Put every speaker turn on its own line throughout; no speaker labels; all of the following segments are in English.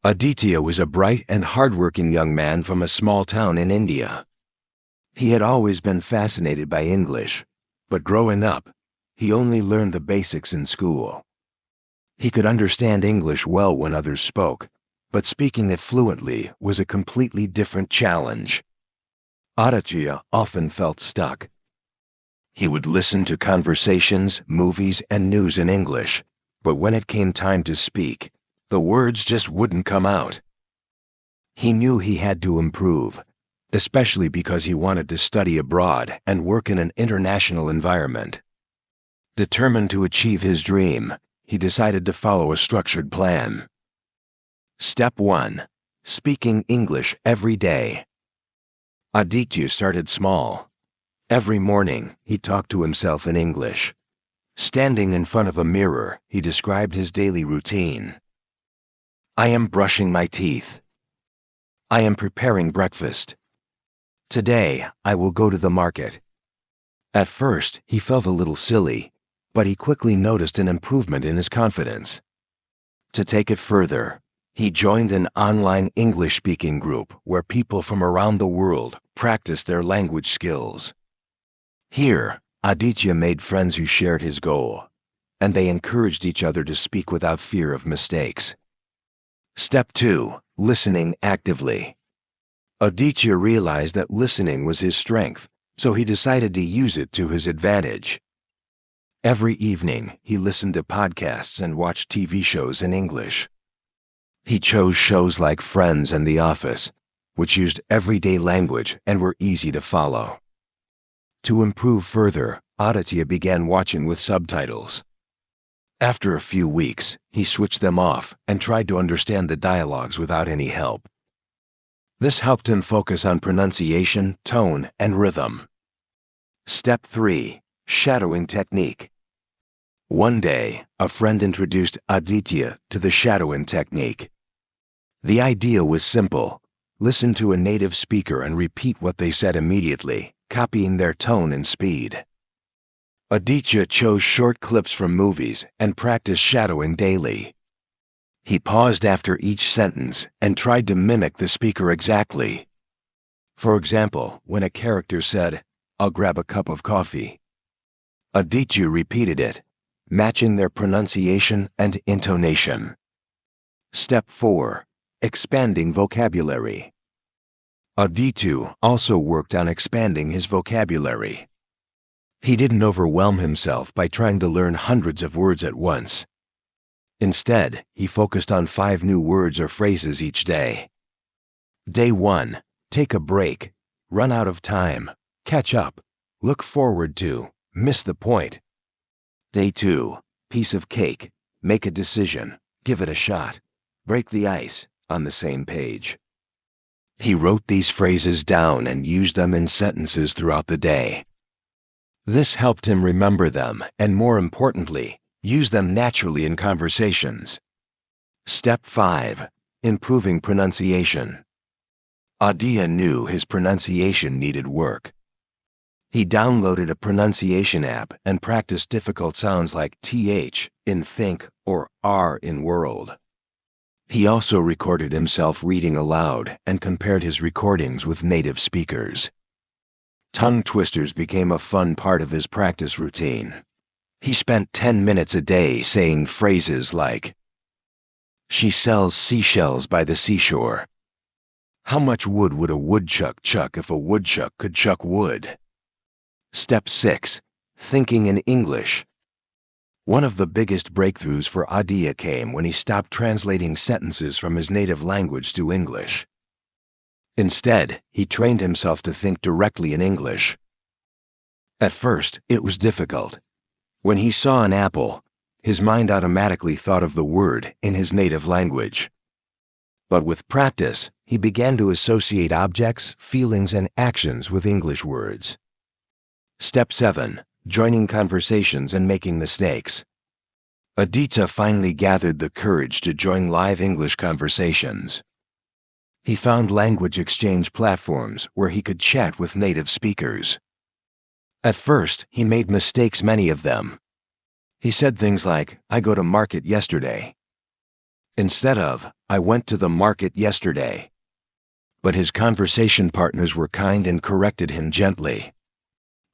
Aditya was a bright and hardworking young man from a small town in India. He had always been fascinated by English, but growing up, he only learned the basics in school. He could understand English well when others spoke, but speaking it fluently was a completely different challenge. Aditya often felt stuck. He would listen to conversations, movies, and news in English, but when it came time to speak, the words just wouldn't come out. He knew he had to improve, especially because he wanted to study abroad and work in an international environment. Determined to achieve his dream, he decided to follow a structured plan. Step 1. Speaking English every day. Aditya started small. Every morning, he talked to himself in English. Standing in front of a mirror, he described his daily routine. I am brushing my teeth. I am preparing breakfast. Today, I will go to the market. At first, he felt a little silly, but he quickly noticed an improvement in his confidence. To take it further, he joined an online English-speaking group where people from around the world practiced their language skills. Here, Aditya made friends who shared his goal, and they encouraged each other to speak without fear of mistakes. Step 2. Listening actively. Aditya realized that listening was his strength, so he decided to use it to his advantage. Every evening, he listened to podcasts and watched TV shows in English. He chose shows like Friends and The Office, which used everyday language and were easy to follow. To improve further, Aditya began watching with subtitles. After a few weeks, he switched them off and tried to understand the dialogues without any help. This helped him focus on pronunciation, tone, and rhythm. Step 3. Shadowing technique. One day, a friend introduced Aditya to the shadowing technique. The idea was simple. Listen to a native speaker and repeat what they said immediately, copying their tone and speed. Aditya chose short clips from movies and practiced shadowing daily. He paused after each sentence and tried to mimic the speaker exactly. For example, when a character said, "I'll grab a cup of coffee," Aditya repeated it, matching their pronunciation and intonation. Step 4. Expanding vocabulary. Aditya also worked on expanding his vocabulary. He didn't overwhelm himself by trying to learn hundreds of words at once. Instead, he focused on 5 new words or phrases each day. Day 1. Take a break. Run out of time. Catch up. Look forward to. Miss the point. Day 2. Piece of cake. Make a decision. Give it a shot. Break the ice. On the same page. He wrote these phrases down and used them in sentences throughout the day. This helped him remember them and, more importantly, use them naturally in conversations. Step 5. Improving pronunciation. Aditya knew his pronunciation needed work. He downloaded a pronunciation app and practiced difficult sounds like TH in think or R in world. He also recorded himself reading aloud and compared his recordings with native speakers. Tongue twisters became a fun part of his practice routine. He spent 10 minutes a day saying phrases like, "She sells seashells by the seashore." "How much wood would a woodchuck chuck if a woodchuck could chuck wood?" Step 6. Thinking in English. One of the biggest breakthroughs for Aditya came when he stopped translating sentences from his native language to English. Instead, he trained himself to think directly in English. At first, it was difficult. When he saw an apple, his mind automatically thought of the word in his native language. But with practice, he began to associate objects, feelings, and actions with English words. Step 7. Joining conversations and making mistakes. Aditya finally gathered the courage to join live English conversations. He found language exchange platforms where he could chat with native speakers. At first, he made mistakes, many of them. He said things like, "I go to market yesterday." instead of, "I went to the market yesterday." But his conversation partners were kind and corrected him gently.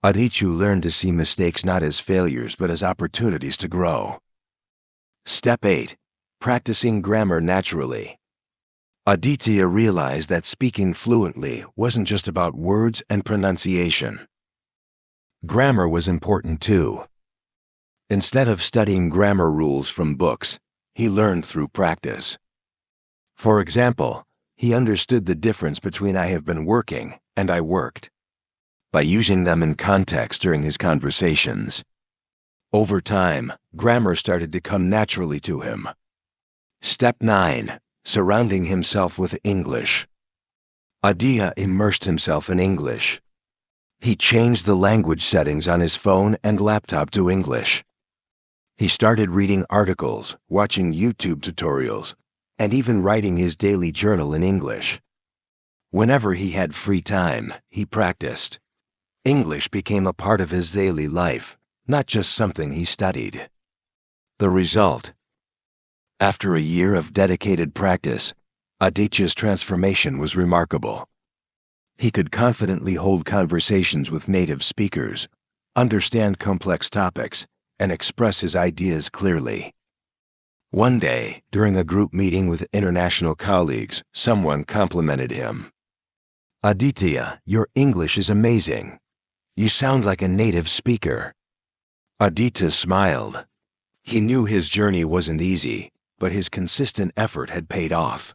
Aditya learned to see mistakes not as failures but as opportunities to grow. Step 8. Practicing grammar naturally. Aditya realized that speaking fluently wasn't just about words and pronunciation. Grammar was important too. Instead of studying grammar rules from books, he learned through practice. For example, he understood the difference between "I have been working" and "I worked" by using them in context during his conversations. Over time, grammar started to come naturally to him. Step 9. Surrounding himself with English. Aditya immersed himself in English. He changed the language settings on his phone and laptop to English. He started reading articles, watching YouTube tutorials, and even writing his daily journal in English. Whenever he had free time, he practiced. English became a part of his daily life, not just something he studied. The result: after a year of dedicated practice, Aditya's transformation was remarkable. He could confidently hold conversations with native speakers, understand complex topics, and express his ideas clearly. One day, during a group meeting with international colleagues, someone complimented him. "Aditya, your English is amazing. You sound like a native speaker." Aditya smiled. He knew his journey wasn't easy, but his consistent effort had paid off.